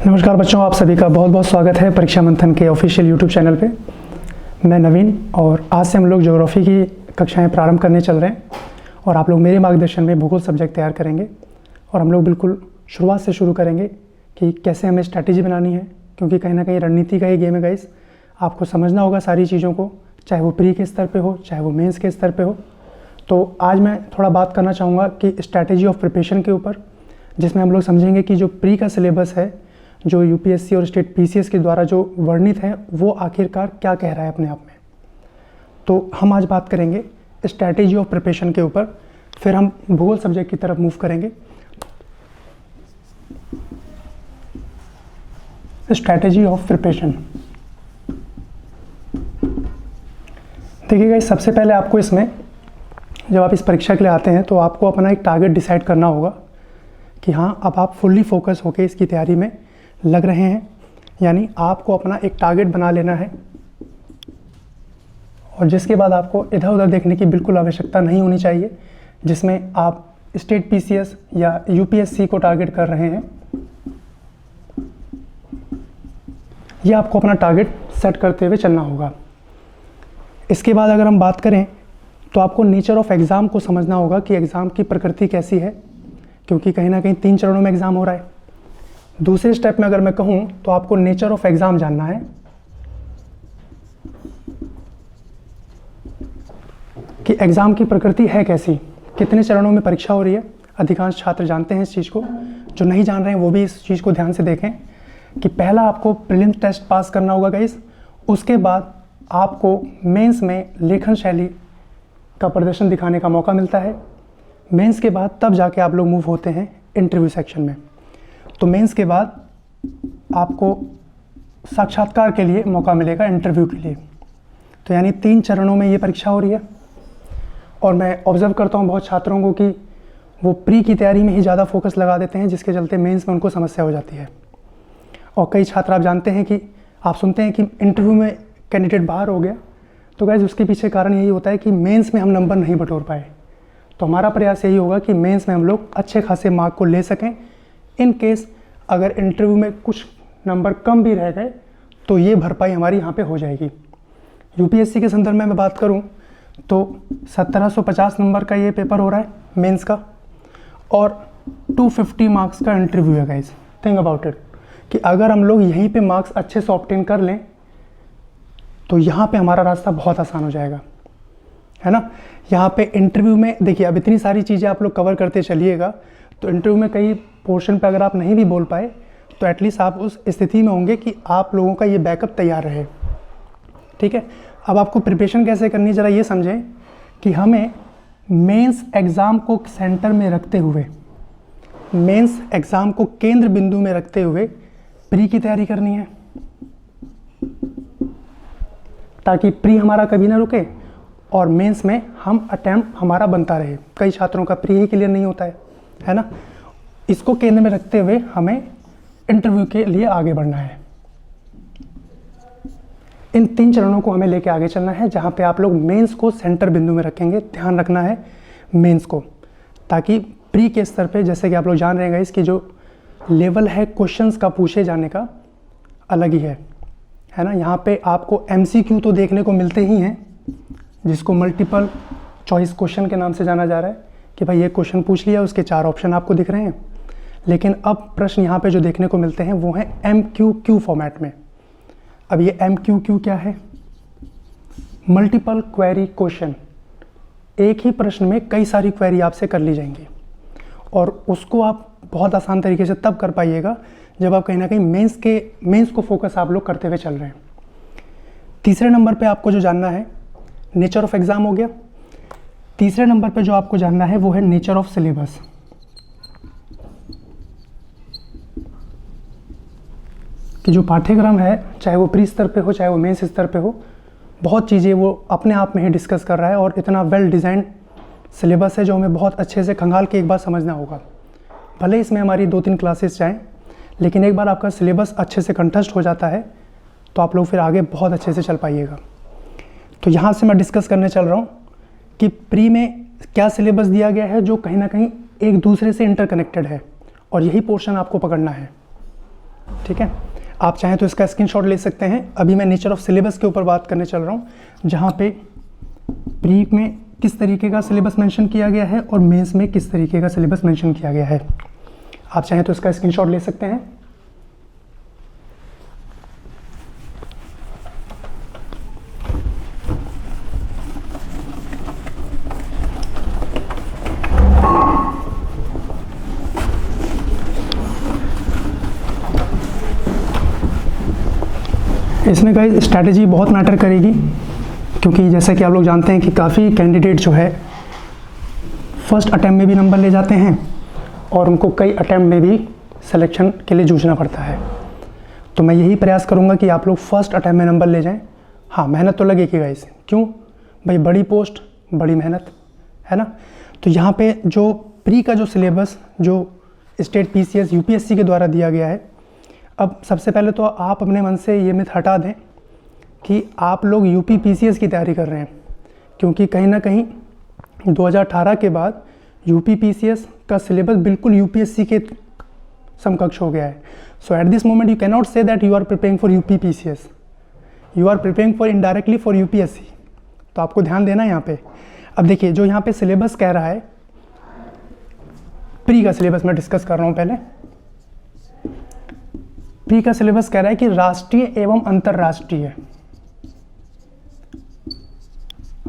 नमस्कार बच्चों, आप सभी का बहुत बहुत स्वागत है परीक्षा मंथन के ऑफिशियल यूट्यूब चैनल पे। मैं नवीन और आज से हम लोग ज्योग्राफी की कक्षाएं प्रारंभ करने चल रहे हैं और आप लोग मेरे मार्गदर्शन में भूगोल सब्जेक्ट तैयार करेंगे। और हम लोग बिल्कुल शुरुआत से शुरू करेंगे कि कैसे हमें स्ट्रैटेजी बनानी है, क्योंकि कहीं ना कहीं रणनीति का ही गेम है गाइस। आपको समझना होगा सारी चीज़ों को, चाहे वो प्री के स्तर पर हो चाहे वो मेन्स के स्तर पर हो। तो आज मैं थोड़ा बात करना चाहूँगा कि स्ट्रैटेजी ऑफ प्रिपरेशन के ऊपर, जिसमें हम लोग समझेंगे कि जो प्री का सिलेबस है, जो यूपीएससी और स्टेट पीसीएस के द्वारा जो वर्णित है, वो आखिरकार क्या कह रहा है अपने आप में। तो हम आज बात करेंगे स्ट्रैटेजी ऑफ प्रिपरेशन के ऊपर, फिर हम भूगोल सब्जेक्ट की तरफ मूव करेंगे। स्ट्रैटेजी ऑफ प्रिपरेशन, देखिएगा, सबसे पहले आपको इसमें, जब आप इस परीक्षा के लिए आते हैं तो आपको अपना एक टारगेट डिसाइड करना होगा कि हाँ, अब आप फुल्ली फोकस होकर इसकी तैयारी में लग रहे हैं। यानी आपको अपना एक टारगेट बना लेना है और जिसके बाद आपको इधर उधर देखने की बिल्कुल आवश्यकता नहीं होनी चाहिए। जिसमें आप स्टेट पीसीएस या यूपीएससी को टारगेट कर रहे हैं, ये आपको अपना टारगेट सेट करते हुए चलना होगा। इसके बाद अगर हम बात करें तो आपको नेचर ऑफ एग्ज़ाम को समझना होगा कि एग्ज़ाम की प्रकृति कैसी है, क्योंकि कहीं ना कहीं 3 चरणों में एग्ज़ाम हो रहा है। दूसरे स्टेप में अगर मैं कहूँ तो आपको नेचर ऑफ एग्ज़ाम जानना है कि एग्ज़ाम की प्रकृति है कैसी, कितने चरणों में परीक्षा हो रही है। अधिकांश छात्र जानते हैं इस चीज़ को, जो नहीं जान रहे हैं वो भी इस चीज़ को ध्यान से देखें कि पहला आपको प्रीलिम्स टेस्ट पास करना होगा गाइस। उसके बाद आपको मेंस में लेखन शैली का प्रदर्शन दिखाने का मौका मिलता है। मेंस के बाद तब जाके आप लोग मूव होते हैं इंटरव्यू सेक्शन में। तो मेंस के बाद आपको साक्षात्कार के लिए मौका मिलेगा, इंटरव्यू के लिए। तो यानी 3 चरणों में ये परीक्षा हो रही है। और मैं ऑब्ज़र्व करता हूँ बहुत छात्रों को कि वो प्री की तैयारी में ही ज़्यादा फोकस लगा देते हैं, जिसके चलते मेंस में उनको समस्या हो जाती है। और कई छात्र, आप जानते हैं कि आप सुनते हैं कि इंटरव्यू में कैंडिडेट बाहर हो गया, तो गाइस उसके पीछे कारण यही होता है कि मेंस में हम नंबर नहीं बटोर पाए। तो हमारा प्रयास यही होगा कि मेंस में हम लोग अच्छे खासे मार्क को ले सकें। इन केस अगर इंटरव्यू में कुछ नंबर कम भी रह गए तो ये भरपाई हमारी यहाँ पे हो जाएगी। यूपीएससी के संदर्भ में मैं बात करूँ तो 1750 नंबर का ये पेपर हो रहा है मेंस का, और 250 मार्क्स का इंटरव्यू है गाइस। थिंक अबाउट इट कि अगर हम लोग यहीं पे मार्क्स अच्छे से ऑब्टेन कर लें तो यहाँ पे हमारा रास्ता बहुत आसान हो जाएगा, है ना। यहाँ पे इंटरव्यू में देखिए, अब इतनी सारी चीज़ें आप लोग कवर करते चलिएगा, तो इंटरव्यू में कई पोर्शन पे अगर आप नहीं भी बोल पाए तो एटलीस्ट आप उस स्थिति में होंगे कि आप लोगों का ये बैकअप तैयार रहे, ठीक है। अब आपको प्रिपरेशन कैसे करनी है, ज़रा ये समझें कि हमें मेंस एग्ज़ाम को सेंटर में रखते हुए, मेंस एग्ज़ाम को केंद्र बिंदु में रखते हुए प्री की तैयारी करनी है, ताकि प्री हमारा कभी ना रुके और मेंस में हम अटैम्प्ट हमारा बनता रहे। कई छात्रों का प्री ही क्लियर नहीं होता है ना। इसको केंद्र में रखते हुए हमें इंटरव्यू के लिए आगे बढ़ना है। इन 3 चरणों को हमें लेके आगे चलना है, जहाँ पे आप लोग मेंस को सेंटर बिंदु में रखेंगे। ध्यान रखना है मेंस को, ताकि प्री के स्तर पे, जैसे कि आप लोग जान रहे हैं इसकी जो लेवल है क्वेश्चंस का पूछे जाने का, अलग ही है ना। यहाँ पे आपको MCQ तो देखने को मिलते ही हैं, जिसको मल्टीपल चॉइस क्वेश्चन के नाम से जाना जा रहा है कि भाई ये क्वेश्चन पूछ लिया, उसके 4 ऑप्शन आपको दिख रहे हैं। लेकिन अब प्रश्न यहाँ पे जो देखने को मिलते हैं वो हैं MQQ फॉर्मेट में। अब ये MQQ क्या है? Multiple query question. एक ही प्रश्न में कई सारी क्वेरी आपसे कर ली जाएंगी, और उसको आप बहुत आसान तरीके से तब कर पाइएगा जब आप कहीं ना कहीं मेंस को फोकस आप लोग करते हुए चल रहे हैं। तीसरे नंबर पे आपको जो जानना है, नेचर ऑफ एग्ज़ाम हो गया। तीसरे नंबर पे जो आपको जानना है वो है नेचर ऑफ सिलेबस, कि जो पाठ्यक्रम है, चाहे वो प्री स्तर पे हो चाहे वो मेंस स्तर पे हो, बहुत चीज़ें वो अपने आप में ही डिस्कस कर रहा है। और इतना वेल डिज़ाइन सिलेबस है जो हमें बहुत अच्छे से खंगाल के एक बार समझना होगा। भले इसमें हमारी 2-3 क्लासेस जाएँ, लेकिन एक बार आपका सिलेबस अच्छे से कंठस्थ हो जाता है तो आप लोग फिर आगे बहुत अच्छे से चल पाइएगा। तो यहाँ से मैं डिस्कस करने चल रहा हूँ कि प्री में क्या सिलेबस दिया गया है, जो कहीं ना कहीं एक दूसरे से इंटरकनेक्टेड है, और यही पोर्शन आपको पकड़ना है। ठीक है, आप चाहें तो इसका स्क्रीनशॉट ले सकते हैं। अभी मैं नेचर ऑफ सिलेबस के ऊपर बात करने चल रहा हूँ, जहाँ पे प्री में किस तरीके का सिलेबस मेंशन किया गया है और मेंस में किस तरीके का सिलेबस मेंशन किया गया है। आप चाहें तो इसका स्क्रीनशॉट ले सकते हैं। इसमें गाइस स्ट्रैटेजी बहुत मैटर करेगी, क्योंकि जैसे कि आप लोग जानते हैं कि काफ़ी कैंडिडेट जो है फर्स्ट अटैम्प्ट में भी नंबर ले जाते हैं और उनको कई अटैम्प्ट में भी सिलेक्शन के लिए जूझना पड़ता है। तो मैं यही प्रयास करूंगा कि आप लोग फर्स्ट अटैम्प्ट में नंबर ले जाएं। हाँ, मेहनत तो लगेगी गाइस, क्यों भाई, बड़ी पोस्ट बड़ी मेहनत है ना। तो यहाँ पे जो प्री का जो सिलेबस जो स्टेट PCS UPSC के द्वारा दिया गया है, अब सबसे पहले तो आप अपने मन से ये मिथ हटा दें कि आप लोग UP PCS की तैयारी कर रहे हैं, क्योंकि कहीं ना कहीं 2018 के बाद UP PCS का सिलेबस बिल्कुल UPSC के समकक्ष हो गया है। So at this moment you can not say that you are preparing for UP PCS, you are preparing for indirectly for UPSC। तो आपको ध्यान देना है यहाँ पे। अब देखिए, जो यहाँ पे सिलेबस कह रहा है, प्री का सिलेबस मैं डिस्कस कर रहा हूँ पहले। प्री का सिलेबस कह रहा है कि राष्ट्रीय एवं अंतर्राष्ट्रीय,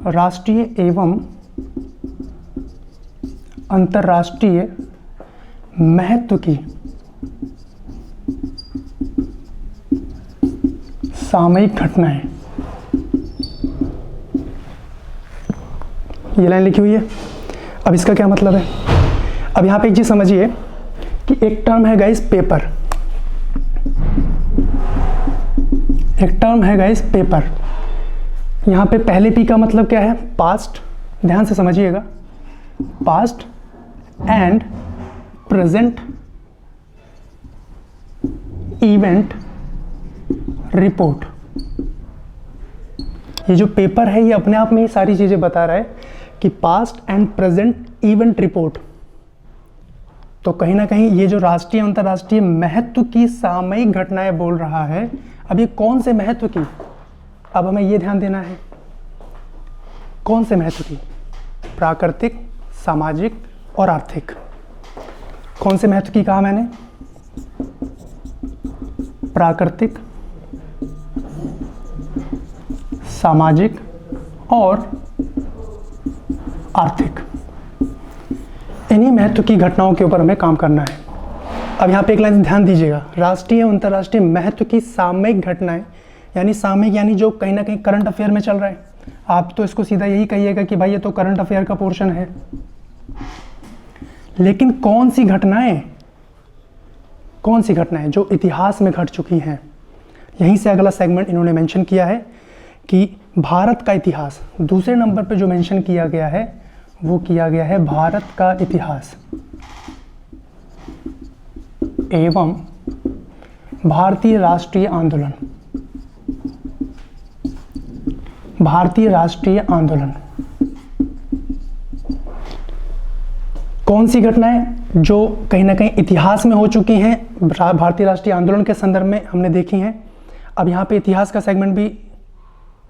राष्ट्रीय एवं अंतर्राष्ट्रीय महत्व की सामयिक घटनाएं, ये लाइन लिखी हुई है। अब इसका क्या मतलब है? अब यहां पे एक चीज समझिए कि एक टर्म है गाइस पेपर, एक टर्म है गाइस पेपर। यहां पे पहले पी का मतलब क्या है? पास्ट, ध्यान से समझिएगा, past and present event report. ये जो पेपर है ये अपने आप में ही सारी चीजें बता रहा है कि past and present event report. तो कहीं ना कहीं ये जो राष्ट्रीय अंतर्राष्ट्रीय महत्व की सामयिक घटनाएं बोल रहा है, अब ये कौन से महत्व की, अब हमें ये ध्यान देना है, कौन से महत्व की? प्राकृतिक, सामाजिक और आर्थिक। कौन से महत्व की कहा मैंने? प्राकृतिक, सामाजिक और आर्थिक। इन्हीं महत्व की घटनाओं के ऊपर हमें काम करना है। अब यहाँ पे एक लाइन ध्यान दीजिएगा, राष्ट्रीय और अंतर्राष्ट्रीय महत्व की सामयिक घटनाएं, यानी सामयिक यानी जो कहीं ना कहीं करंट अफेयर में चल रहा है। आप तो इसको सीधा यही कहिएगा कि भाई ये तो करंट अफेयर का पोर्शन है, लेकिन कौन सी घटनाएं, कौन सी घटनाएं जो इतिहास में घट चुकी हैं। यहीं से अगला सेगमेंट इन्होंने मेंशन किया है कि भारत का इतिहास। दूसरे नंबर पे जो मेंशन किया गया है वो किया गया है भारत का इतिहास एवं भारतीय राष्ट्रीय आंदोलन। भारतीय राष्ट्रीय आंदोलन कौन सी घटनाएं जो कहीं ना कहीं इतिहास में हो चुकी हैं, भारतीय राष्ट्रीय आंदोलन के संदर्भ में हमने देखी हैं। अब यहाँ पे इतिहास का सेगमेंट भी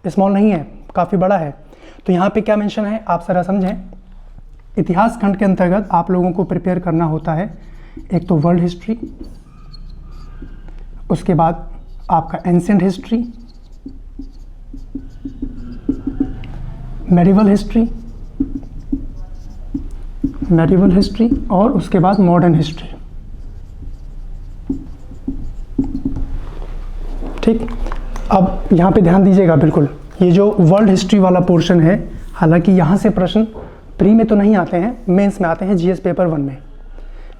स्मॉल नहीं है, काफ़ी बड़ा है। तो यहाँ पे क्या मेंशन है आप जरा समझें। इतिहास खंड के अंतर्गत आप लोगों को प्रिपेयर करना होता है एक तो वर्ल्ड हिस्ट्री, उसके बाद आपका ancient history, medieval history, medieval history और उसके बाद मॉडर्न हिस्ट्री। ठीक, अब यहाँ पे ध्यान दीजिएगा बिल्कुल, ये जो वर्ल्ड हिस्ट्री वाला पोर्शन है, हालांकि यहाँ से प्रश्न प्री में तो नहीं आते हैं, मेंस में आते हैं जीएस पेपर 1 में,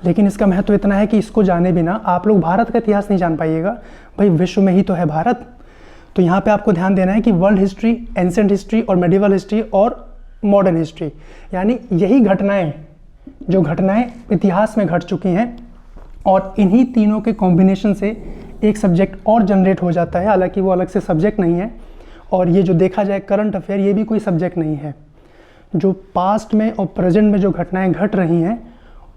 लेकिन इसका महत्व इतना है कि इसको जाने बिना आप लोग भारत का इतिहास नहीं जान पाइएगा। भाई विश्व में ही तो है भारत। तो यहाँ पे आपको ध्यान देना है कि वर्ल्ड हिस्ट्री, एंशिएंट हिस्ट्री और मेडिवल हिस्ट्री और मॉडर्न हिस्ट्री, यानी यही घटनाएं जो घटनाएं इतिहास में घट चुकी हैं, और इन्हीं तीनों के कॉम्बिनेशन से एक सब्जेक्ट और जनरेट हो जाता है। हालांकि वो अलग से सब्जेक्ट नहीं है, और ये जो देखा जाए करंट अफेयर, ये भी कोई सब्जेक्ट नहीं है। जो पास्ट में और प्रेजेंट में जो घटनाएं घट रही हैं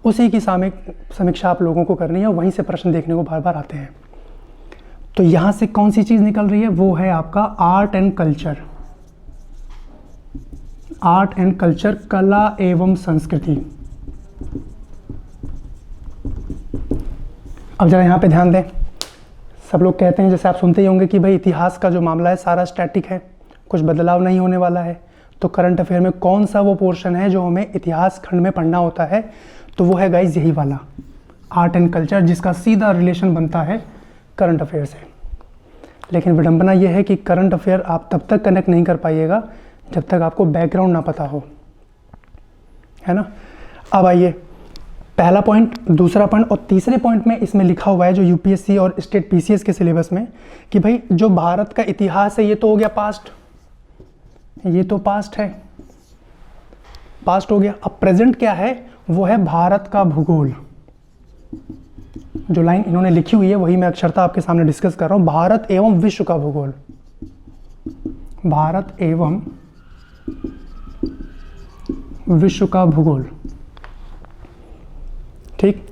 उसी की समीक्षा आप लोगों को करनी है, और वहीं से प्रश्न देखने को बार बार आते हैं। तो यहाँ से कौन सी चीज़ निकल रही है, वो है आपका art and culture. Art and culture, कला एवं संस्कृति। अब जरा यहाँ पे ध्यान दें, सब लोग कहते हैं, जैसे आप सुनते ही होंगे कि भाई इतिहास का जो मामला है सारा स्टैटिक है, कुछ बदलाव नहीं होने वाला है। तो करंट अफेयर में कौन सा वो पोर्शन है जो हमें इतिहास खंड में पढ़ना होता है, तो वो है गाइज यही वाला आर्ट एंड कल्चर, जिसका सीधा रिलेशन बनता है करंट अफेयर से। लेकिन विडंबना ये है कि करंट अफेयर आप तब तक कनेक्ट नहीं कर पाइएगा जब तक आपको बैकग्राउंड ना पता हो, है ना। अब आइए, पहला पॉइंट, दूसरा पॉइंट और तीसरे पॉइंट में इसमें लिखा हुआ है जो यूपीएससी और स्टेट पीसीएस के सिलेबस में, कि भाई जो भारत का इतिहास है ये तो हो गया पास्ट, ये तो पास्ट है, पास्ट हो गया। अब प्रेजेंट क्या है, वो है भारत का भूगोल। जो लाइन इन्होंने लिखी हुई है वही मैं अक्षरता आपके सामने डिस्कस कर रहा हूं, भारत एवं विश्व का भूगोल। भारत एवं विश्व का भूगोल, ठीक।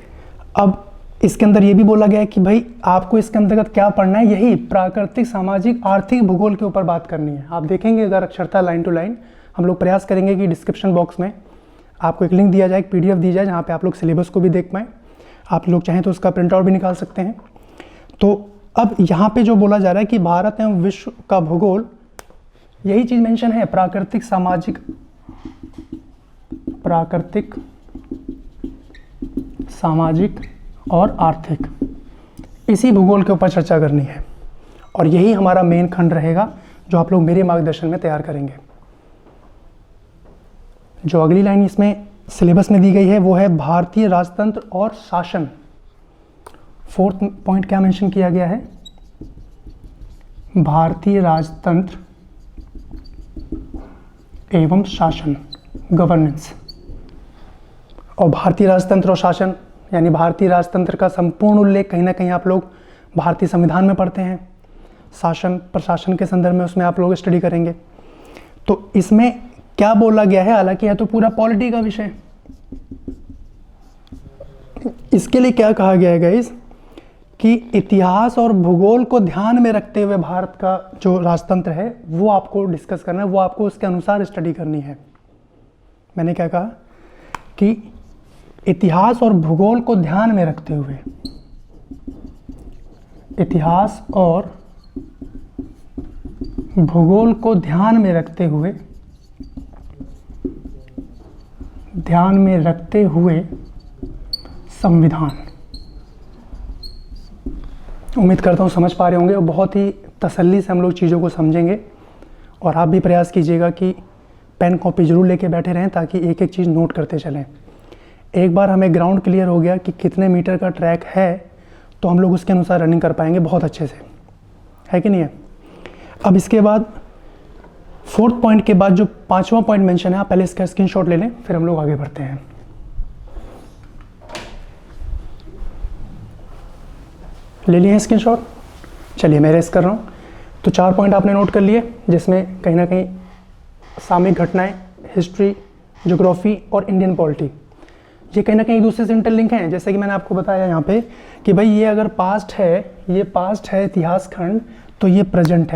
अब इसके अंदर ये भी बोला गया है कि भाई आपको इसके अंतर्गत क्या पढ़ना है, यही प्राकृतिक, सामाजिक, आर्थिक भूगोल के ऊपर बात करनी है। आप देखेंगे अगर अक्षरता लाइन टू लाइन, हम लोग प्रयास करेंगे कि डिस्क्रिप्शन बॉक्स में आपको एक लिंक दिया जाए, एक पीडीएफ दी जाए, जहाँ पे आप लोग सिलेबस को भी देख पाएँ। आप लोग चाहें तो उसका प्रिंट आउट भी निकाल सकते हैं। तो अब यहाँ पे जो बोला जा रहा है कि भारत एवं विश्व का भूगोल, यही चीज़ मेंशन है, प्राकृतिक, सामाजिक, प्राकृतिक, सामाजिक और आर्थिक, इसी भूगोल के ऊपर चर्चा करनी है। और यही हमारा मेन खंड रहेगा जो आप लोग मेरे मार्गदर्शन में तैयार करेंगे। जो अगली लाइन इसमें सिलेबस में दी गई है वो है भारतीय राजतंत्र और शासन। फोर्थ पॉइंट क्या मेंशन किया गया है, भारतीय राजतंत्र एवं शासन, गवर्नेंस। और भारतीय राजतंत्र और शासन यानी भारतीय राजतंत्र का संपूर्ण उल्लेख कहीं ना कहीं आप लोग भारतीय संविधान में पढ़ते हैं। शासन, प्रशासन के संदर्भ में उसमें आप लोग स्टडी करेंगे। तो इसमें क्या बोला गया है, हालांकि यह तो पूरा पॉलिटी का विषय, इसके लिए क्या कहा गया है गाइस, कि इतिहास और भूगोल को ध्यान में रखते हुए भारत का जो राजतंत्र है वो आपको डिस्कस करना है, वो आपको उसके अनुसार स्टडी करनी है। मैंने क्या कहा कि इतिहास और भूगोल को ध्यान में रखते हुए, इतिहास और भूगोल को ध्यान में रखते हुए, ध्यान में रखते हुए संविधान। उम्मीद करता हूँ समझ पा रहे होंगे और बहुत ही तसल्ली से हम लोग चीज़ों को समझेंगे। और आप भी प्रयास कीजिएगा कि पेन कॉपी जरूर लेके बैठे रहें ताकि एक एक चीज़ नोट करते चलें। एक बार हमें ग्राउंड क्लियर हो गया कि कितने मीटर का ट्रैक है तो हम लोग उसके अनुसार रनिंग कर पाएंगे बहुत अच्छे से, है कि नहीं है। अब इसके बाद फोर्थ पॉइंट के बाद जो पांचवा पॉइंट मेंशन है, आप पहले इसका स्क्रीनशॉट ले लें, फिर हम लोग आगे बढ़ते हैं। ले लिए हैं स्क्रीनशॉट, चलिए मैं रेस कर रहा हूँ। तो 4 पॉइंट आपने नोट कर लिए, जिसमें कहीं ना कहीं सामयिक घटनाएं, हिस्ट्री, ज्योग्राफी और इंडियन पॉलिटी, ये कहीं ना कहीं एक दूसरे से इंटरलिंक हैं। जैसे कि मैंने आपको बताया यहाँ पे कि भाई ये अगर पास्ट है, ये पास्ट है इतिहास खंड, तो ये प्रेजेंट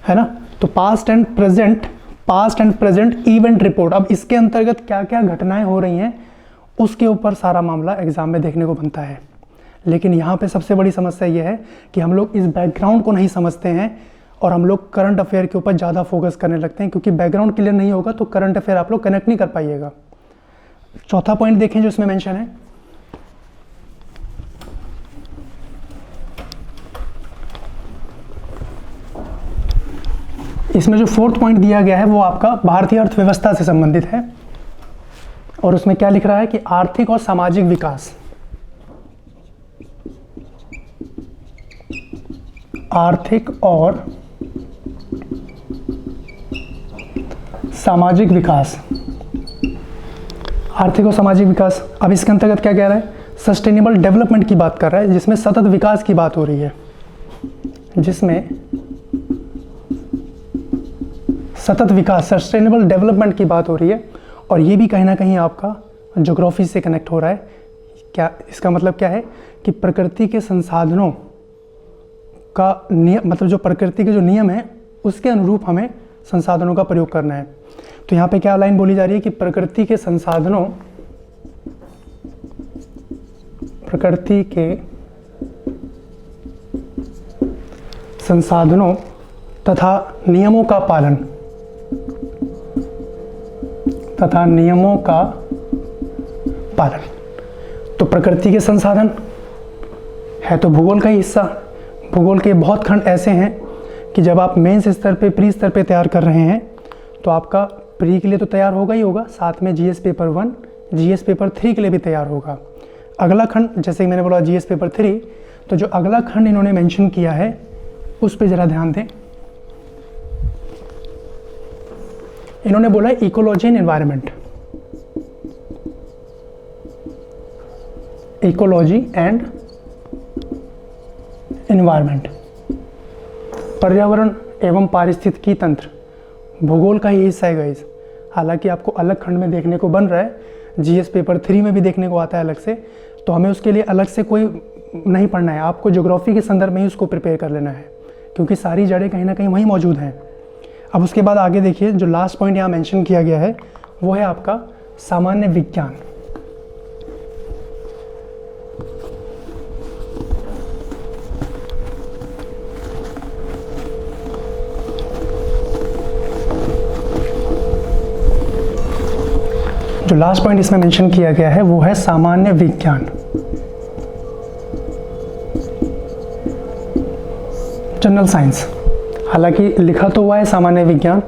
है ना। तो past and present event report. अब इसके अंतर्गत क्या क्या घटनाएं हो रही हैं उसके ऊपर सारा मामला एग्जाम में देखने को बनता है। लेकिन यहाँ पे सबसे बड़ी समस्या ये है कि हम लोग इस बैकग्राउंड को नहीं समझते हैं और हम लोग करंट अफेयर के ऊपर ज़्यादा फोकस करने लगते हैं, क्योंकि बैकग्राउंड क्लियर नहीं होगा तो करंट अफेयर आप लोग कनेक्ट नहीं कर पाइएगा। चौथा पॉइंट देखें जो इसमें मेंशन है, इसमें जो फोर्थ पॉइंट दिया गया है वो आपका भारतीय अर्थव्यवस्था से संबंधित है। और उसमें क्या लिख रहा है कि आर्थिक और सामाजिक विकास, आर्थिक और सामाजिक विकास, आर्थिक और सामाजिक विकास। अब इसके अंतर्गत क्या कह रहा है, सस्टेनेबल डेवलपमेंट की बात कर रहा है, जिसमें सतत विकास की बात हो रही है, जिसमें सतत विकास, सस्टेनेबल डेवलपमेंट की बात हो रही है। और ये भी कहीं ना कहीं आपका ज्योग्राफी से कनेक्ट हो रहा है, क्या इसका मतलब क्या है कि प्रकृति के संसाधनों का नियम, मतलब जो प्रकृति के जो नियम है उसके अनुरूप हमें संसाधनों का प्रयोग करना है। तो यहाँ पे क्या लाइन बोली जा रही है कि प्रकृति के संसाधनों तथा नियमों का पालन। तो प्रकृति के संसाधन है तो भूगोल का ही हिस्सा। भूगोल के बहुत खंड ऐसे हैं कि जब आप मेंस स्तर पे, प्री स्तर पे तैयार कर रहे हैं तो आपका प्री के लिए तो तैयार होगा ही होगा, साथ में जीएस पेपर 1, जीएस पेपर 3 के लिए भी तैयार होगा। अगला खंड, जैसे कि मैंने बोला जीएस पेपर 3, तो जो अगला खंड इन्होंने मेंशन किया है उस पर ज़रा ध्यान दें। इन्होंने बोला ecology and environment. Ecology and environment, पर्यावरण एवं पारिस्थितिकी तंत्र, भूगोल का ही हिस्सा है गाइस। हालांकि आपको अलग खंड में देखने को बन रहा है, जीएस पेपर 3 में भी देखने को आता है अलग से, तो हमें उसके लिए अलग से कोई नहीं पढ़ना है, आपको ज्योग्राफी के संदर्भ में ही उसको प्रिपेयर कर लेना है, क्योंकि सारी जड़ें कहीं ना कहीं वहीं मौजूद हैं। अब उसके बाद आगे देखिए, जो लास्ट पॉइंट यहाँ मेंशन किया गया है वो है आपका सामान्य विज्ञान। जो लास्ट पॉइंट इसमें मेंशन किया गया है वो है सामान्य विज्ञान, जनरल साइंस। हालांकि लिखा तो हुआ है सामान्य विज्ञान,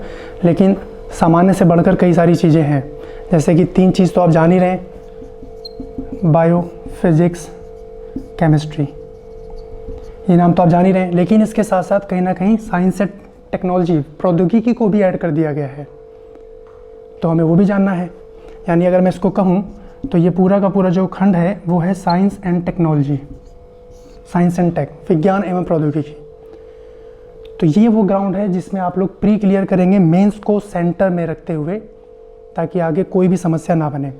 लेकिन सामान्य से बढ़कर कई सारी चीज़ें हैं, जैसे कि 3 चीज़ तो आप जान ही रहे हैं, बायो, फिजिक्स, केमिस्ट्री, ये नाम तो आप जान ही रहे हैं। लेकिन इसके साथ साथ कहीं ना कहीं साइंस एंड टेक्नोलॉजी, प्रौद्योगिकी को भी ऐड कर दिया गया है, तो हमें वो भी जानना है। यानी अगर मैं इसको कहूँ तो ये पूरा का पूरा जो खंड है वो है science and technology, science and tech, विज्ञान एवं प्रौद्योगिकी। तो ये वो ग्राउंड है जिसमें आप लोग प्री क्लियर करेंगे मेंस को सेंटर में रखते हुए, ताकि आगे कोई भी समस्या ना बने।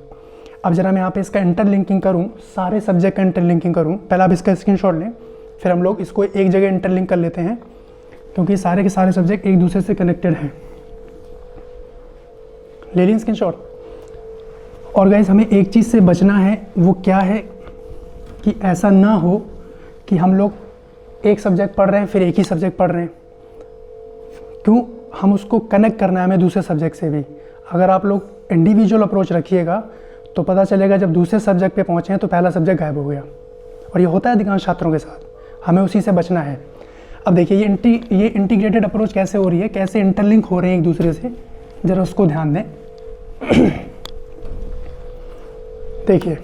अब जरा मैं यहाँ पे इसका इंटरलिंकिंग करूँ, सारे सब्जेक्ट का इंटरलिंकिंग करूँ। पहले आप इसका स्क्रीनशॉट लें, फिर हम लोग इसको एक जगह इंटरलिंक कर लेते हैं, क्योंकि सारे के सारे सब्जेक्ट एक दूसरे से कनेक्टेड हैं। ले लें स्क्रीनशॉट। और गाइस हमें एक चीज़ से बचना है, वो क्या है कि ऐसा ना हो कि हम लोग एक सब्जेक्ट पढ़ रहे हैं फिर एक ही सब्जेक्ट पढ़ रहे हैं। क्यों? हम उसको कनेक्ट करना है हमें दूसरे सब्जेक्ट से भी। अगर आप लोग इंडिविजुअल अप्रोच रखिएगा तो पता चलेगा जब दूसरे सब्जेक्ट पे पहुँचे हैं तो पहला सब्जेक्ट गायब हो गया, और ये होता है अधिकांश छात्रों के साथ। हमें उसी से बचना है। अब देखिए ये इंटीग्रेटेड अप्रोच कैसे हो रही है, कैसे इंटरलिंक हो रहे हैं एक दूसरे से, ज़रा उसको ध्यान दें। देखिए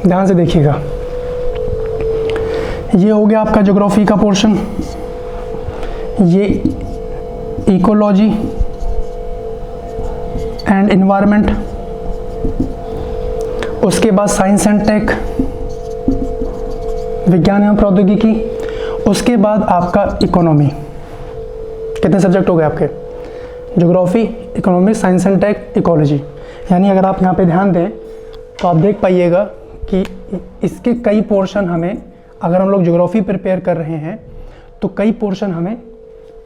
ध्यान से देखिएगा, ये हो गया आपका ज्योग्राफी का पोर्शन, ये इकोलॉजी एंड एनवायरनमेंट, उसके बाद साइंस एंड टेक, विज्ञान एवं प्रौद्योगिकी, उसके बाद आपका इकोनॉमी। कितने सब्जेक्ट हो गए आपके? Geography, economics, science and tech, ecology. यानी अगर आप यहाँ पे ध्यान दें तो आप देख पाइएगा कि इसके कई पोर्शन हमें, अगर हम लोग ज्योग्राफी प्रिपेयर कर रहे हैं तो कई पोर्शन हमें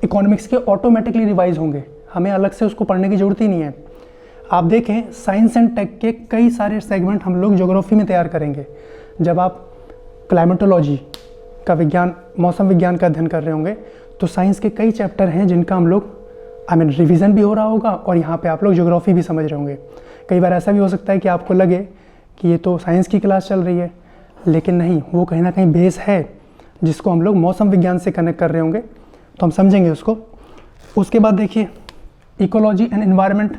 इकोनॉमिक्स के ऑटोमेटिकली रिवाइज होंगे, हमें अलग से उसको पढ़ने की ज़रूरत ही नहीं है। आप देखें साइंस एंड टेक के कई सारे सेगमेंट हम लोग ज्योग्राफी में तैयार करेंगे। जब आप क्लाइमेटोलॉजी का विज्ञान, मौसम विज्ञान का अध्ययन कर रहे होंगे तो साइंस के कई चैप्टर हैं जिनका हम लोग रिवीजन भी हो रहा होगा, और यहाँ पे आप लोग ज्योग्राफी भी समझ रहे होंगे। कई बार ऐसा भी हो सकता है कि आपको लगे कि ये तो साइंस की क्लास चल रही है, लेकिन नहीं, वो कहीं ना कहीं बेस है जिसको हम लोग मौसम विज्ञान से कनेक्ट कर रहे होंगे, तो हम समझेंगे उसको। उसके बाद देखिए इकोलॉजी एंड एनवायरनमेंट,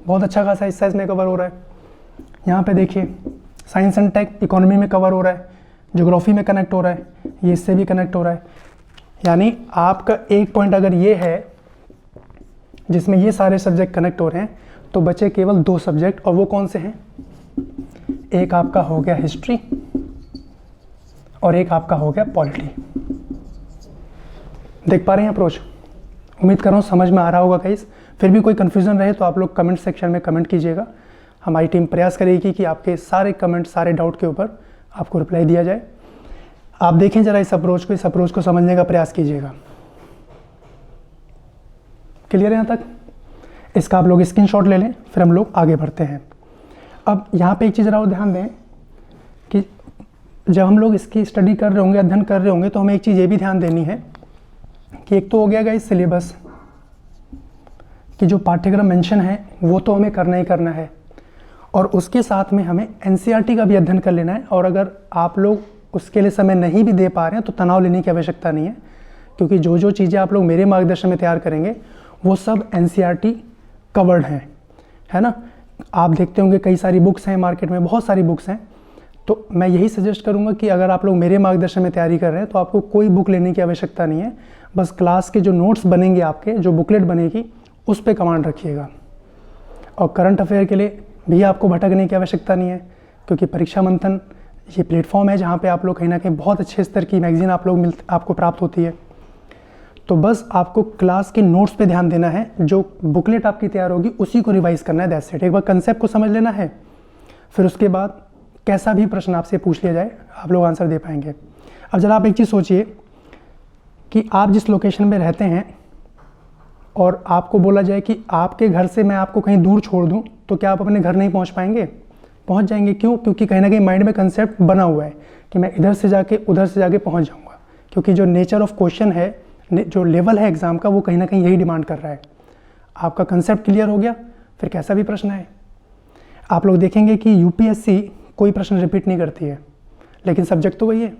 बहुत अच्छा खासा हिस्सा इसमें कवर हो रहा है। यहाँ पे देखिए साइंस एंड टेक इकोनॉमी में कवर हो रहा है, ज्योग्राफी में कनेक्ट हो रहा है, ये इससे भी कनेक्ट हो रहा है। यानी आपका एक पॉइंट अगर ये है जिसमें ये सारे सब्जेक्ट कनेक्ट हो रहे हैं, तो बचे केवल 2 सब्जेक्ट, और वो कौन से हैं? एक आपका हो गया हिस्ट्री और एक आपका हो गया पॉलिटी। देख पा रहे हैं अप्रोच? उम्मीद कर रहा हूँ समझ में आ रहा होगा गाइस। फिर भी कोई कन्फ्यूज़न रहे तो आप लोग कमेंट सेक्शन में कमेंट कीजिएगा। हमारी टीम प्रयास करेगी कि आपके सारे कमेंट, सारे डाउट के ऊपर आपको रिप्लाई दिया जाए। आप देखें ज़रा इस अप्रोच को समझने का प्रयास कीजिएगा। क्लियर है यहाँ तक? इसका आप लोग स्क्रीनशॉट ले लें, फिर हम लोग आगे बढ़ते हैं। अब यहाँ पे एक चीज़ और ध्यान दें कि जब हम लोग इसकी स्टडी कर रहे होंगे, अध्ययन कर रहे होंगे, तो हमें एक चीज़ ये भी ध्यान देनी है कि एक तो हो गया गाइस सिलेबस कि जो पाठ्यक्रम मेंशन है वो तो हमें करना ही करना है, और उसके साथ में हमें एनसीईआरटी का भी अध्ययन कर लेना है। और अगर आप लोग उसके लिए समय नहीं भी दे पा रहे हैं तो तनाव लेने की आवश्यकता नहीं है, क्योंकि जो जो चीज़ें आप लोग मेरे मार्गदर्शन में तैयार करेंगे वो सब एनसीईआरटी कवर्ड हैं, है ना। आप देखते होंगे कई सारी बुक्स हैं मार्केट में, बहुत सारी बुक्स हैं। तो मैं यही सजेस्ट करूंगा कि अगर आप लोग मेरे मार्गदर्शन में तैयारी कर रहे हैं तो आपको कोई बुक लेने की आवश्यकता नहीं है। बस क्लास के जो नोट्स बनेंगे, आपके जो बुकलेट बनेगी, उस पर कमांड रखिएगा। और करंट अफेयर के लिए भी आपको भटकने की आवश्यकता नहीं है, क्योंकि परीक्षा मंथन ये प्लेटफॉर्म है जहाँ पे आप लोग कहीं ना कहीं बहुत अच्छे स्तर की मैगजीन आपको प्राप्त होती है। तो बस आपको क्लास के नोट्स पे ध्यान देना है, जो बुकलेट आपकी तैयार होगी उसी को रिवाइज करना है, दैट्स इट। एक बार कंसेप्ट को समझ लेना है, फिर उसके बाद कैसा भी प्रश्न आपसे पूछ लिया जाए आप लोग आंसर दे पाएंगे। अब जरा आप एक चीज़ सोचिए कि आप जिस लोकेशन में रहते हैं और आपको बोला जाए कि आपके घर से मैं आपको कहीं दूर छोड़ दूं, तो क्या आप अपने घर नहीं पहुंच पाएंगे? पहुंच जाएंगे। क्यों? क्योंकि कहीं ना कहीं माइंड में कंसेप्ट बना हुआ है कि मैं इधर से जाके उधर से जाके पहुंच जाऊंगा, क्योंकि जो नेचर ऑफ क्वेश्चन है, जो लेवल है एग्जाम का, वो कहीं ना कहीं यही डिमांड कर रहा है। आपका कंसेप्ट क्लियर हो गया, फिर कैसा भी प्रश्न है। आप लोग देखेंगे कि यूपीएससी कोई प्रश्न रिपीट नहीं करती है, लेकिन सब्जेक्ट तो वही है।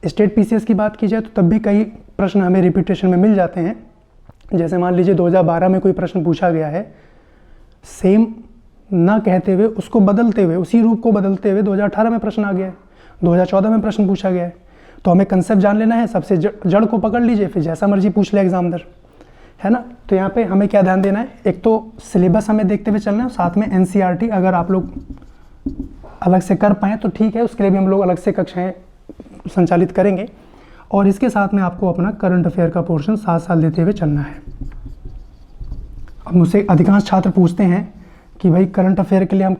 स्टेट पीसीएस की बात की जाए तो तब भी कई प्रश्न हमें रिपीटेशन में मिल जाते हैं। जैसे मान लीजिए 2012 में कोई प्रश्न पूछा गया है, सेम ना कहते हुए उसको बदलते हुए, उसी रूप को बदलते हुए 2018 में प्रश्न आ गया है, 2014 में प्रश्न पूछा गया है। तो हमें कंसेप्ट जान लेना है, सबसे जड़ को पकड़ लीजिए, फिर जैसा मर्जी पूछ ले एग्जामिनर, है ना। तो यहाँ पे हमें क्या ध्यान देना है, एक तो सिलेबस हमें देखते हुए चलना है, साथ में एनसीईआरटी अगर आप लोग अलग से कर पाएँ तो ठीक है, उसके लिए भी हम लोग अलग से कक्षाएँ संचालित करेंगे। और इसके साथ में आपको अपना करंट अफेयर का पोर्शन साथ साथ देते हुए चलना है। अब मुझसे अधिकांश छात्र पूछते हैं कि भाई करंट अफेयर के लिए हम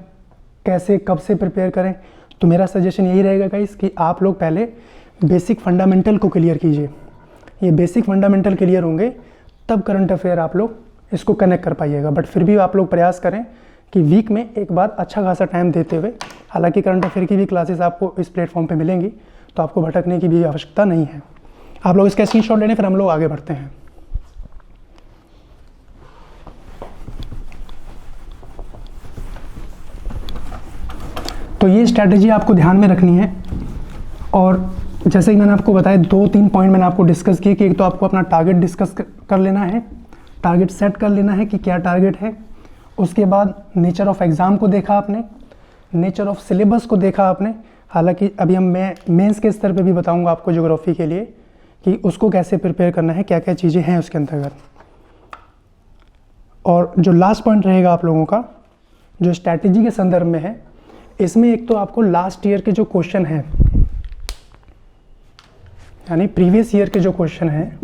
कैसे, कब से प्रिपेयर करें। तो मेरा सजेशन यही रहेगा गाइस कि आप लोग पहले बेसिक फंडामेंटल को क्लियर कीजिए। ये बेसिक फंडामेंटल क्लियर होंगे तब करंट अफेयर आप लोग इसको कनेक्ट कर पाइएगा। बट फिर भी आप लोग प्रयास करें कि वीक में एक बार अच्छा खासा टाइम देते हुए, हालांकि करंट अफेयर की भी क्लासेस आपको इस प्लेटफॉर्म पे मिलेंगी, तो आपको भटकने की भी आवश्यकता नहीं है। आप लोग इसका स्क्रीनशॉट लेने, फिर हम लोग आगे बढ़ते हैं। तो ये स्ट्रैटेजी आपको ध्यान में रखनी है। और जैसे कि मैंने आपको बताया, 2-3 पॉइंट मैंने आपको डिस्कस किए कि एक तो आपको अपना टारगेट डिस्कस कर लेना है, टारगेट सेट कर लेना है कि क्या टारगेट है। उसके बाद नेचर ऑफ एग्ज़ाम को देखा आपने, नेचर ऑफ सिलेबस को देखा आपने। हालांकि अभी मैं मेंस के स्तर पे भी बताऊंगा आपको ज्योग्राफी के लिए कि उसको कैसे प्रिपेयर करना है, क्या क्या चीज़ें हैं उसके अंतर्गत। और जो लास्ट पॉइंट रहेगा आप लोगों का, जो स्ट्रैटेजी के संदर्भ में है, इसमें एक तो आपको लास्ट ईयर के जो क्वेश्चन हैं, यानी प्रीवियस ईयर के जो क्वेश्चन हैं,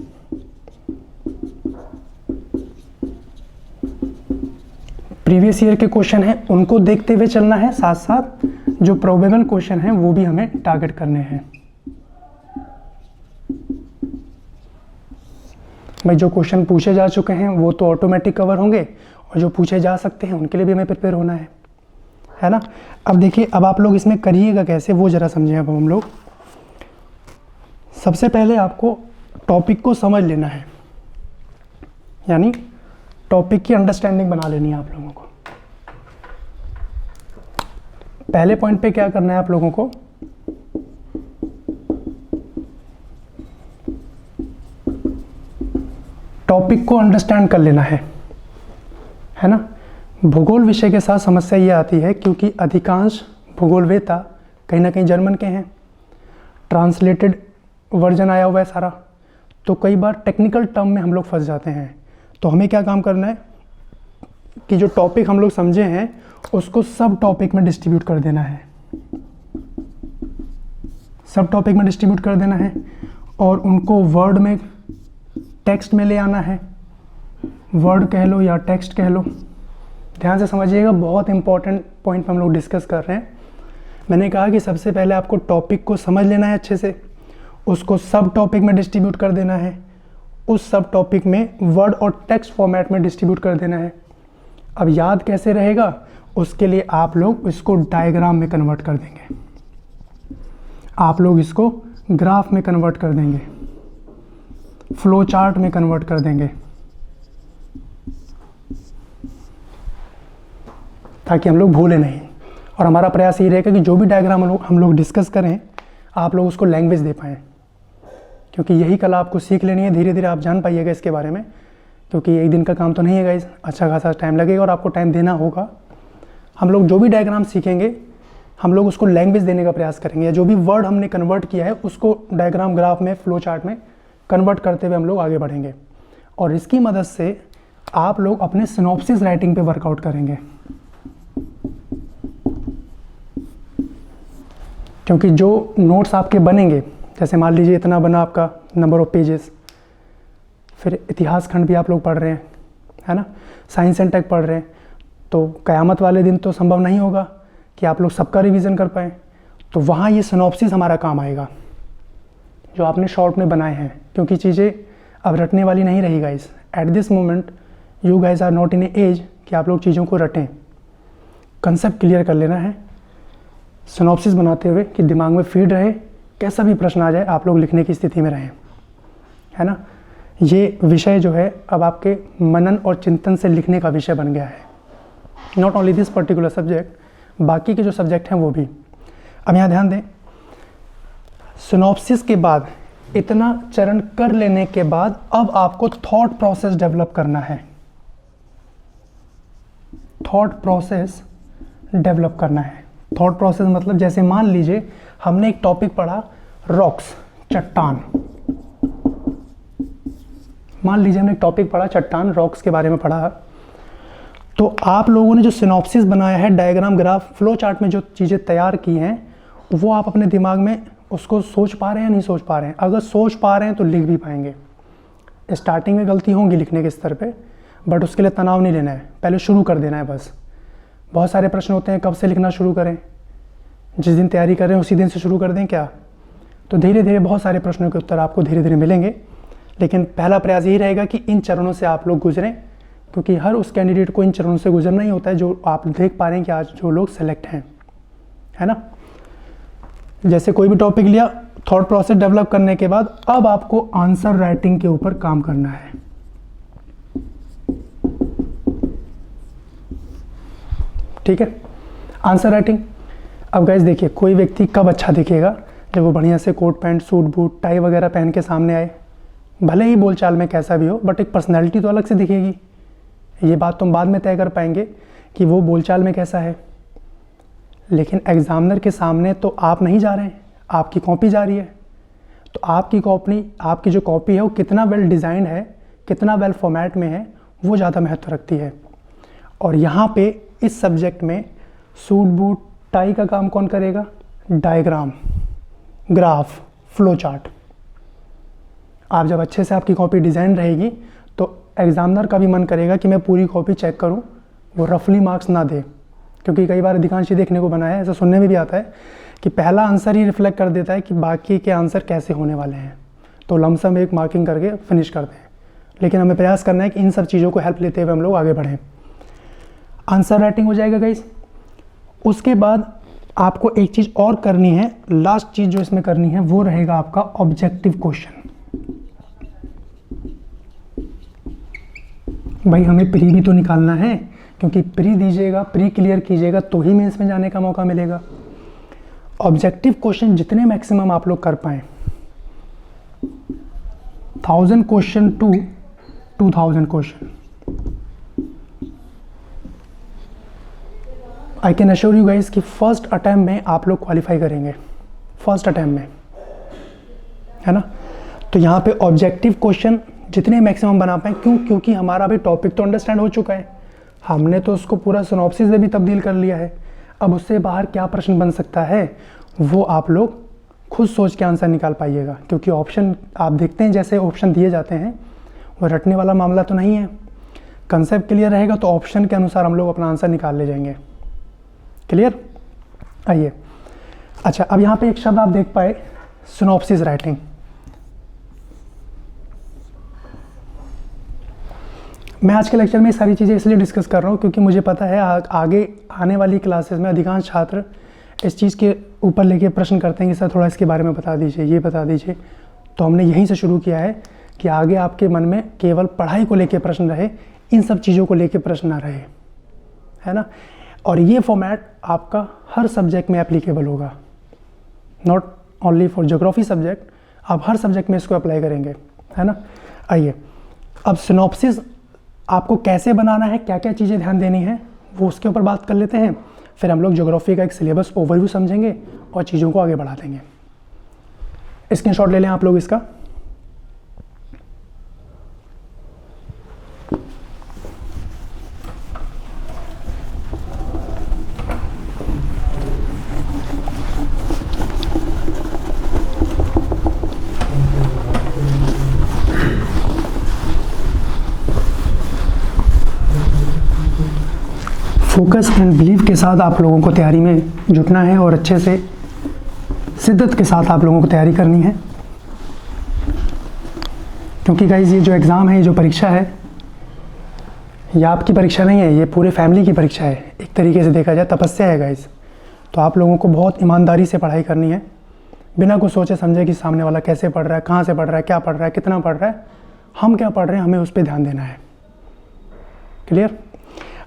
प्रीवियस ईयर के क्वेश्चन हैं उनको देखते हुए चलना है, साथ साथ जो प्रोबेबल क्वेश्चन हैं वो भी हमें टारगेट करने हैं। भाई जो क्वेश्चन पूछे जा चुके हैं वो तो ऑटोमेटिक कवर होंगे, और जो पूछे जा सकते हैं उनके लिए भी हमें प्रिपेयर होना है ना। अब देखिए, अब आप लोग इसमें करिएगा कैसे वो ज़रा समझें। अब हम लोग सबसे पहले आपको टॉपिक को समझ लेना है, यानी टॉपिक की अंडरस्टैंडिंग बना लेनी है आप लोगों को। पहले पॉइंट पे क्या करना है आप लोगों को, टॉपिक को अंडरस्टैंड कर लेना है ना। भूगोल विषय के साथ समस्या ये आती है क्योंकि अधिकांश भूगोलवेता कहीं ना कहीं जर्मन के हैं, ट्रांसलेटेड वर्जन आया हुआ है सारा, तो कई बार टेक्निकल टर्म में हम लोग फंस जाते हैं। तो हमें क्या काम करना है कि जो टॉपिक हम लोग समझे हैं उसको सब टॉपिक में डिस्ट्रीब्यूट कर देना है, सब टॉपिक में डिस्ट्रीब्यूट कर देना है, और उनको वर्ड में टेक्स्ट में ले आना है, वर्ड कह लो या टेक्स्ट कह लो। ध्यान से समझिएगा, बहुत इंपॉर्टेंट पॉइंट पे हम लोग डिस्कस कर रहे हैं। मैंने कहा कि सबसे पहले आपको टॉपिक को समझ लेना है अच्छे से, उसको सब टॉपिक में डिस्ट्रीब्यूट कर देना है, उस सब टॉपिक में वर्ड और टेक्स्ट फॉर्मेट में डिस्ट्रीब्यूट कर देना है। अब याद कैसे रहेगा, उसके लिए आप लोग इसको डायग्राम में कन्वर्ट कर देंगे, आप लोग इसको ग्राफ में कन्वर्ट कर देंगे, फ्लो चार्ट में कन्वर्ट कर देंगे, ताकि हम लोग भूलें नहीं। और हमारा प्रयास ये रहेगा कि जो भी डायग्राम हम लोग डिस्कस करें, आप लोग उसको लैंग्वेज दे पाएँ, क्योंकि यही कला आपको सीख लेनी है। धीरे धीरे आप जान पाइएगा इसके बारे में, क्योंकि एक दिन का काम तो नहीं है गाइस, अच्छा खासा टाइम लगेगा और आपको टाइम देना होगा। हम लोग जो भी डायग्राम सीखेंगे, हम लोग उसको लैंग्वेज देने का प्रयास करेंगे। जो भी वर्ड हमने कन्वर्ट किया है उसको डायग्राम, ग्राफ में, फ्लो चार्ट में कन्वर्ट करते हुए हम लोग आगे बढ़ेंगे। और इसकी मदद से आप लोग अपने सिनॉप्सिस राइटिंग पे वर्कआउट करेंगे, क्योंकि जो नोट्स आपके बनेंगे, जैसे मान लीजिए इतना बना आपका नंबर ऑफ पेजेस, फिर इतिहास खंड भी आप लोग पढ़ रहे हैं, है ना, साइंस एंड टेक पढ़ रहे हैं, तो क़यामत वाले दिन तो संभव नहीं होगा कि आप लोग सबका रिवीजन कर पाएँ। तो वहाँ ये सिनॉप्सिस हमारा काम आएगा, जो आपने शॉर्ट में बनाए हैं, क्योंकि चीज़ें अब रटने वाली नहीं रही guys. At this moment you guys are not in a age कि आप लोग चीज़ों को रटें। कंसेप्ट क्लियर कर लेना है सिनॉप्सिस बनाते हुए, कि दिमाग में फीड रहे, कैसा भी प्रश्न आ जाए आप लोग लिखने की स्थिति में रहें, है ना। ये विषय जो है अब आपके मनन और चिंतन से लिखने का विषय बन गया है, not only this particular subject, बाकी के जो सब्जेक्ट हैं वो भी। अब यहाँ ध्यान दें, सिनॉप्सिस के बाद, इतना चरण कर लेने के बाद अब आपको थॉट प्रोसेस डेवलप करना है। थॉट प्रोसेस डेवलप करना है। थॉट प्रोसेस मतलब, जैसे मान लीजिए हमने एक टॉपिक पढ़ा रॉक्स, चट्टान। मान लीजिए हमने एक टॉपिक पढ़ा चट्टान, रॉक्स के बारे में पढ़ा, तो आप लोगों ने जो सिनॉप्सिस बनाया है, डायग्राम, ग्राफ, फ्लो चार्ट में जो चीज़ें तैयार की हैं, वो आप अपने दिमाग में उसको सोच पा रहे हैं या नहीं सोच पा रहे हैं। अगर सोच पा रहे हैं तो लिख भी पाएंगे। स्टार्टिंग में गलती होंगी लिखने के स्तर पे, बट उसके लिए तनाव नहीं लेना है, पहले शुरू कर देना है बस। बहुत सारे प्रश्न होते हैं, कब से लिखना शुरू करें, जिस दिन तैयारी कर रहे हैं उसी दिन से शुरू कर दें क्या। तो धीरे धीरे बहुत सारे प्रश्नों के उत्तर आपको धीरे धीरे मिलेंगे, लेकिन पहला प्रयास यही रहेगा कि इन चरणों से आप लोग गुजरें, क्योंकि हर उस कैंडिडेट को इन चरणों से गुजरना ही होता है जो आप देख पा रहे हैं कि आज जो लोग सेलेक्ट हैं, है ना। जैसे कोई भी टॉपिक लिया, थॉट प्रोसेस डेवलप करने के बाद अब आपको आंसर राइटिंग के ऊपर काम करना है। ठीक है, आंसर राइटिंग। अब गाइस देखिए, कोई व्यक्ति कब अच्छा दिखेगा, जब वो बढ़िया से coat pant, suit boot, tie वगैरह पहन के सामने आए। भले ही बोलचाल में कैसा भी हो, बट एक पर्सनैलिटी तो अलग से दिखेगी। ये बात तुम बाद में तय कर पाएंगे कि वो बोलचाल में कैसा है, लेकिन एग्जामिनर के सामने तो आप नहीं जा रहे हैं, आपकी कॉपी जा रही है। तो आपकी जो कॉपी है वो कितना वेल डिज़ाइंड है, कितना वेल फॉर्मेट में है, वो ज़्यादा महत्व रखती है। और यहाँ पे इस सब्जेक्ट में सूट बूट टाई का काम कौन करेगा? Diagram, graph, flow chart. आप जब अच्छे से आपकी कॉपी डिज़ाइन रहेगी तो एग्जामिनर का भी मन करेगा कि मैं पूरी कॉपी चेक करूं, वो रफली मार्क्स ना दे। क्योंकि कई बार अधिकांश देखने को बना है, ऐसा सुनने में भी आता है कि पहला आंसर ही रिफ्लेक्ट कर देता है कि बाकी के आंसर कैसे होने वाले हैं, तो लमसम एक मार्किंग करके फिनिश करते हैं। लेकिन हमें प्रयास करना है कि इन सब चीज़ों को हेल्प लेते हुए हम लोग आगे बढ़ें। आंसर राइटिंग हो जाएगा गाइस। उसके बाद आपको एक चीज़ और करनी है, लास्ट चीज़ जो इसमें करनी है वो रहेगा आपका ऑब्जेक्टिव क्वेश्चन। भाई हमें प्री भी तो निकालना है, क्योंकि प्री दीजिएगा, प्री क्लियर कीजिएगा तो ही मेंस में जाने का मौका मिलेगा। ऑब्जेक्टिव क्वेश्चन जितने मैक्सिमम आप लोग कर पाएँ, 1000 question to 2000 question, I can assure you guys कि फर्स्ट अटैम्प्ट में आप लोग क्वालिफाई करेंगे, फर्स्ट अटैम्प्ट में, है ना। तो यहाँ पे ऑब्जेक्टिव क्वेश्चन जितने मैक्सिमम बना पाएँ, क्योंकि हमारा भी टॉपिक तो अंडरस्टैंड हो चुका है, हमने तो उसको पूरा सिनॉप्सिस में भी तब्दील कर लिया है। अब उससे बाहर क्या प्रश्न बन सकता है वो आप लोग खुद सोच के आंसर निकाल पाइएगा, क्योंकि ऑप्शन आप देखते हैं, जैसे ऑप्शन दिए जाते हैं वो रटने वाला मामला तो नहीं है। कंसेप्ट क्लियर रहेगा तो ऑप्शन के अनुसार हम लोग अपना आंसर निकाल ले जाएंगे। क्लियर? आइए, अच्छा अब यहाँ पे एक शब्द आप देख पाए, सिनॉप्सिस राइटिंग। मैं आज के लेक्चर में ये सारी चीज़ें इसलिए डिस्कस कर रहा हूँ क्योंकि मुझे पता है आगे आने वाली क्लासेस में अधिकांश छात्र इस चीज़ के ऊपर लेके प्रश्न करते हैं कि सर थोड़ा इसके बारे में बता दीजिए, ये बता दीजिए। तो हमने यहीं से शुरू किया है कि आगे आपके मन में केवल पढ़ाई को लेके प्रश्न रहे, इन सब चीज़ों को लेके प्रश्न ना रहे, है ना। और ये फॉर्मेट आपका हर सब्जेक्ट में एप्लीकेबल होगा, not only for geography subject, आप हर सब्जेक्ट में इसको अप्लाई करेंगे, है ना। आइए, अब सिनॉप्सिस आपको कैसे बनाना है, क्या क्या चीज़ें ध्यान देनी है, वो उसके ऊपर बात कर लेते हैं। फिर हम लोग ज्योग्राफी का एक सिलेबस ओवरव्यू समझेंगे और चीज़ों को आगे बढ़ा देंगे। स्क्रीनशॉट ले लें आप लोग इसका। फोकस एंड बिलीव के साथ आप लोगों को तैयारी में जुटना है और अच्छे से शिद्दत के साथ आप लोगों को तैयारी करनी है, क्योंकि गाइज ये जो एग्ज़ाम है, ये जो परीक्षा है, ये आपकी परीक्षा नहीं है, ये पूरे फैमिली की परीक्षा है। एक तरीके से देखा जाए तपस्या है गाइज। तो आप लोगों को बहुत ईमानदारी से पढ़ाई करनी है, बिना कुछ सोचे समझे कि सामने वाला कैसे पढ़ रहा है, कहाँ से पढ़ रहा है, क्या पढ़ रहा है, कितना पढ़ रहा है, हम क्या पढ़ रहे हैं, हमें उस पर ध्यान देना है। क्लियर?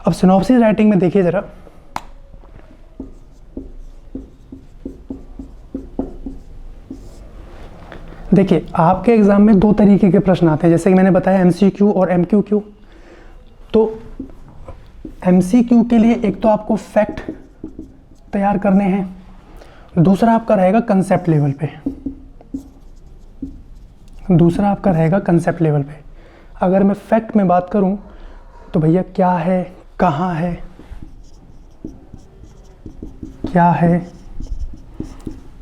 अब सिनॉप्सिस राइटिंग में देखिए ज़रा, देखिए आपके एग्ज़ाम में दो तरीके के प्रश्न आते हैं, जैसे कि मैंने बताया MCQ और MQQ। तो MCQ के लिए एक तो आपको फैक्ट तैयार करने हैं, दूसरा आपका रहेगा कंसेप्ट लेवल पे, दूसरा आपका रहेगा कंसेप्ट लेवल पे। अगर मैं फैक्ट में बात करूं तो भैया क्या है, कहाँ है, क्या है,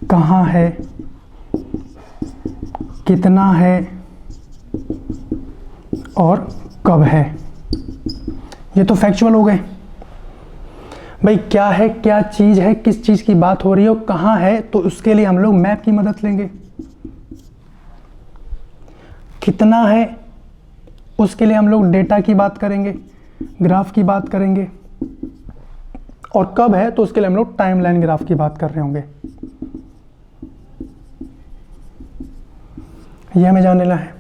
कहाँ है, कितना है और कब है, ये तो फैक्चुअल हो गए। भाई क्या है, क्या चीज़ है, किस चीज़ की बात हो रही है और कहाँ है, तो उसके लिए हम लोग मैप की मदद लेंगे। कितना है, उसके लिए हम लोग डेटा की बात करेंगे, ग्राफ की बात करेंगे। और कब है तो उसके लिए हम लोग टाइमलाइन ग्राफ की बात कर रहे होंगे। यह हमें जान लेना है।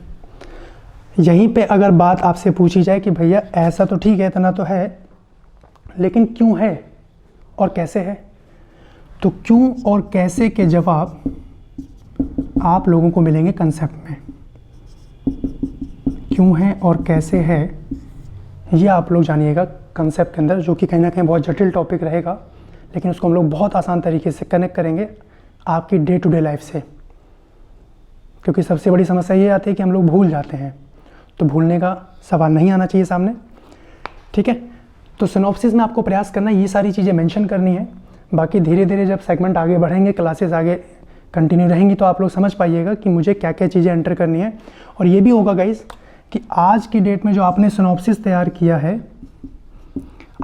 यहीं पे अगर बात आपसे पूछी जाए कि भैया ऐसा तो ठीक है, इतना तो है, लेकिन क्यों है और कैसे है, तो क्यों और कैसे के जवाब आप लोगों को मिलेंगे कंसेप्ट में। क्यों है और कैसे है ये आप लोग जानिएगा कंसेप्ट के अंदर, जो कि कहीं ना कहीं बहुत जटिल टॉपिक रहेगा, लेकिन उसको हम लोग बहुत आसान तरीके से कनेक्ट करेंगे आपकी डे टू डे लाइफ से। क्योंकि सबसे बड़ी समस्या ये आती है कि हम लोग भूल जाते हैं, तो भूलने का सवाल नहीं आना चाहिए सामने। ठीक है, तो सिनॉप्सिस में आपको प्रयास करना है ये सारी चीज़ें मेंशन करनी है। बाकी धीरे धीरे जब सेगमेंट आगे बढ़ेंगे, क्लासेस आगे कंटिन्यू रहेंगी, तो आप लोग समझ पाइएगा कि मुझे क्या क्या चीज़ें एंटर करनी है। और ये भी होगा गाइस कि आज की डेट में जो आपने सिनॉप्सिस तैयार किया है,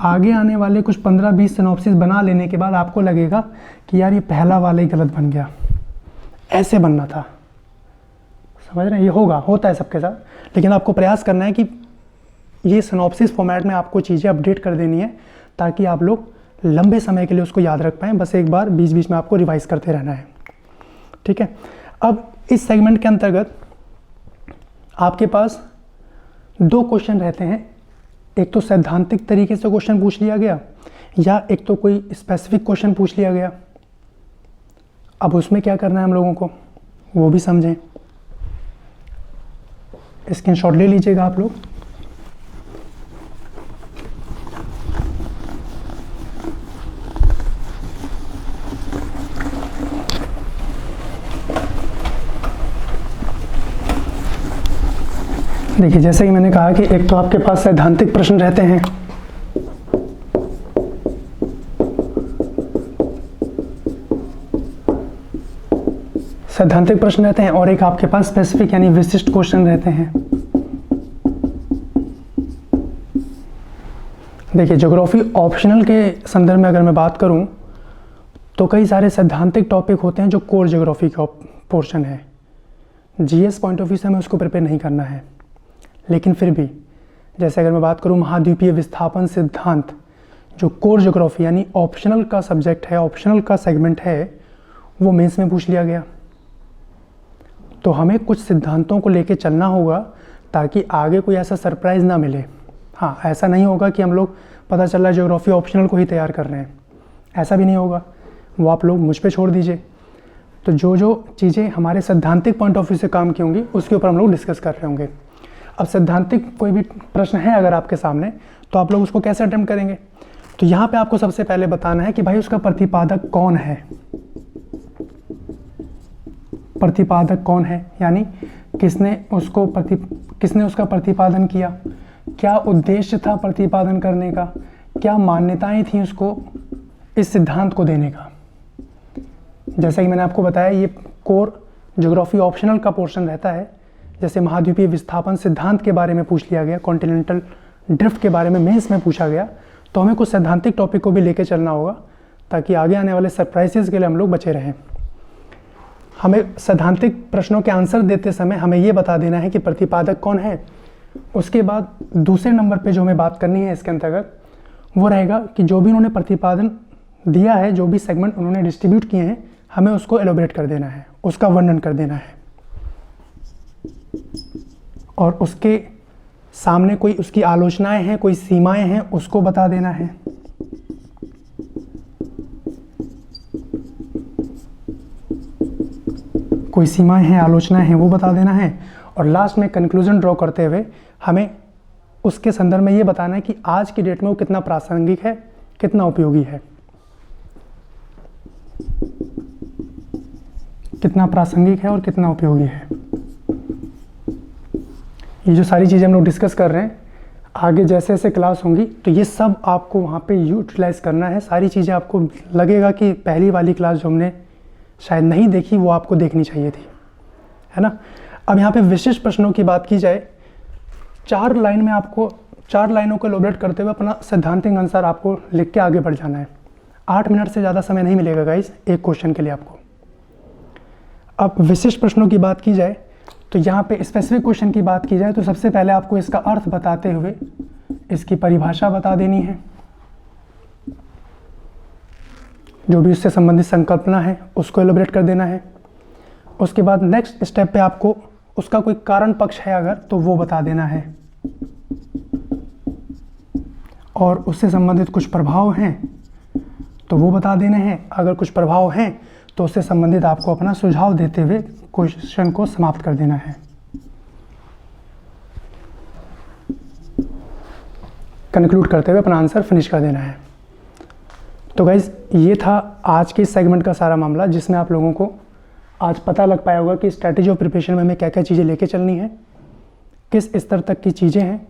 आगे आने वाले कुछ 15-20 सिनॉप्सिस बना लेने के बाद आपको लगेगा कि यार ये पहला वाला ही गलत बन गया, ऐसे बनना था। समझ रहे हैं? ये होता है सबके साथ, लेकिन आपको प्रयास करना है कि ये सिनॉप्सिस फॉर्मेट में आपको चीज़ें अपडेट कर देनी है, ताकि आप लोग लंबे समय के लिए उसको याद रख पाएँ। बस एक बार बीच बीच में आपको रिवाइज करते रहना है। ठीक है, अब इस सेगमेंट के अंतर्गत आपके पास दो क्वेश्चन रहते हैं। एक तो सैद्धांतिक तरीके से क्वेश्चन पूछ लिया गया, या एक तो कोई स्पेसिफिक क्वेश्चन पूछ लिया गया। अब उसमें क्या करना है हम लोगों को, वो भी समझें। स्क्रीनशॉट ले लीजिएगा आप लोग। देखिए, जैसे कि मैंने कहा कि एक तो आपके पास सैद्धांतिक प्रश्न रहते हैं, और एक आपके पास स्पेसिफिक यानी विशिष्ट क्वेश्चन रहते हैं। देखिए, ज्योग्राफी ऑप्शनल के संदर्भ में अगर मैं बात करूं तो कई सारे सैद्धांतिक टॉपिक होते हैं जो कोर ज्योग्राफी का पोर्शन है। जीएस पॉइंट ऑफ व्यू से हमें उसको प्रिपेयर नहीं करना है, लेकिन फिर भी जैसे अगर मैं बात करूं महाद्वीपीय विस्थापन सिद्धांत, जो कोर ज्योग्राफी यानी ऑप्शनल का सब्जेक्ट है, ऑप्शनल का सेगमेंट है, वो मेंस में पूछ लिया गया। तो हमें कुछ सिद्धांतों को लेके चलना होगा ताकि आगे कोई ऐसा सरप्राइज़ ना मिले। हाँ, ऐसा नहीं होगा कि हम लोग पता चल रहा है ज्योग्राफी ऑप्शनल को ही तैयार कर रहे हैं, ऐसा भी नहीं होगा, वो आप लोग मुझ पे छोड़ दीजिए। तो जो जो चीज़ें हमारे सैद्धांतिक पॉइंट ऑफ व्यू से काम की होंगी उसके ऊपर हम लोग डिस्कस कर रहे होंगे। अब सैद्धांतिक कोई भी प्रश्न है अगर आपके सामने, तो आप लोग उसको कैसे अटेम्प्ट करेंगे? तो यहाँ पे आपको सबसे पहले बताना है कि भाई उसका प्रतिपादक कौन है। प्रतिपादक कौन है यानी किसने उसका प्रतिपादन किया, क्या उद्देश्य था प्रतिपादन करने का, क्या मान्यताएं थी उसको इस सिद्धांत को देने का। जैसा कि मैंने आपको बताया, ये कोर ज्योग्राफी ऑप्शनल का पोर्शन रहता है। जैसे महाद्वीपीय विस्थापन सिद्धांत के बारे में पूछ लिया गया, कॉन्टिनेंटल ड्रिफ्ट के बारे में मेंस में पूछा गया, तो हमें कुछ सैद्धांतिक टॉपिक को भी लेके चलना होगा ताकि आगे आने वाले सरप्राइजेस के लिए हम लोग बचे रहें। हमें सैद्धांतिक प्रश्नों के आंसर देते समय हमें ये बता देना है कि प्रतिपादक कौन है। उसके बाद दूसरे नंबर पे जो हमें बात करनी है इसके अंतर्गत वो रहेगा कि जो भी उन्होंने प्रतिपादन दिया है, जो भी सेगमेंट उन्होंने डिस्ट्रीब्यूट किए हैं, हमें उसको एलोबरेट कर देना है, उसका वर्णन कर देना है, और उसके सामने कोई उसकी आलोचनाएं हैं, कोई सीमाएं हैं, उसको बता देना है। कोई सीमाएं हैं, आलोचनाएं हैं, वो बता देना है। और लास्ट में कंक्लूजन ड्रॉ करते हुए हमें उसके संदर्भ में ये बताना है कि आज की डेट में वो कितना प्रासंगिक है, कितना उपयोगी है, कितना प्रासंगिक है और कितना उपयोगी है। ये जो सारी चीज़ें हम लोग डिस्कस कर रहे हैं, आगे जैसे जैसे क्लास होंगी तो ये सब आपको वहाँ पे यूटिलाइज करना है। सारी चीज़ें आपको लगेगा कि पहली वाली क्लास जो हमने शायद नहीं देखी वो आपको देखनी चाहिए थी, है ना। अब यहाँ पे विशिष्ट प्रश्नों की बात की जाए, 4 लाइन में आपको 4 लाइनों को एलोबरेट करते हुए अपना सैद्धांतिक आंसर आपको लिख के आगे बढ़ जाना है। 8 मिनट से ज़्यादा समय नहीं मिलेगा गाइस एक क्वेश्चन के लिए आपको। अब विशिष्ट प्रश्नों की बात की जाए तो यहाँ पे स्पेसिफिक क्वेश्चन की बात की जाए तो सबसे पहले आपको इसका अर्थ बताते हुए इसकी परिभाषा बता देनी है, जो भी उससे संबंधित संकल्पना है उसको एलोबरेट कर देना है। उसके बाद नेक्स्ट स्टेप पे आपको उसका कोई कारण पक्ष है अगर तो वो बता देना है, और उससे संबंधित कुछ प्रभाव हैं तो वो बता देने हैं। अगर कुछ प्रभाव हैं तो उससे संबंधित आपको अपना सुझाव देते हुए क्वेश्चन को समाप्त कर देना है। कंक्लूड करते हुए अपना आंसर फिनिश कर देना है। तो गाइज ये था आज के सेगमेंट का सारा मामला, जिसमें आप लोगों को आज पता लग पाया होगा कि स्ट्रैटेजी ऑफ प्रिपरेशन में हमें क्या क्या चीज़ें लेके चलनी है, किस स्तर तक की चीज़ें हैं।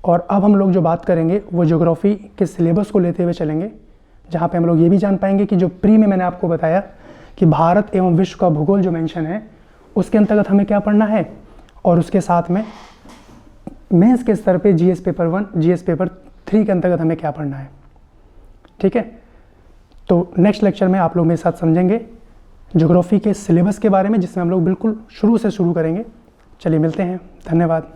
और अब हम लोग जो बात करेंगे वो ज्योग्राफी के सिलेबस को लेते हुए चलेंगे, जहाँ पे हम लोग ये भी जान पाएंगे कि जो प्री में मैंने आपको बताया कि भारत एवं विश्व का भूगोल जो मेंशन है उसके अंतर्गत हमें क्या पढ़ना है, और उसके साथ में मेंस के स्तर पे जीएस पेपर 1, जीएस पेपर 3 के अंतर्गत हमें क्या पढ़ना है। ठीक है, तो नेक्स्ट लेक्चर में आप लोग मेरे साथ समझेंगे ज्योग्राफी के सिलेबस के बारे में, जिसमें हम लोग बिल्कुल शुरू से शुरू करेंगे। चलिए मिलते हैं, धन्यवाद।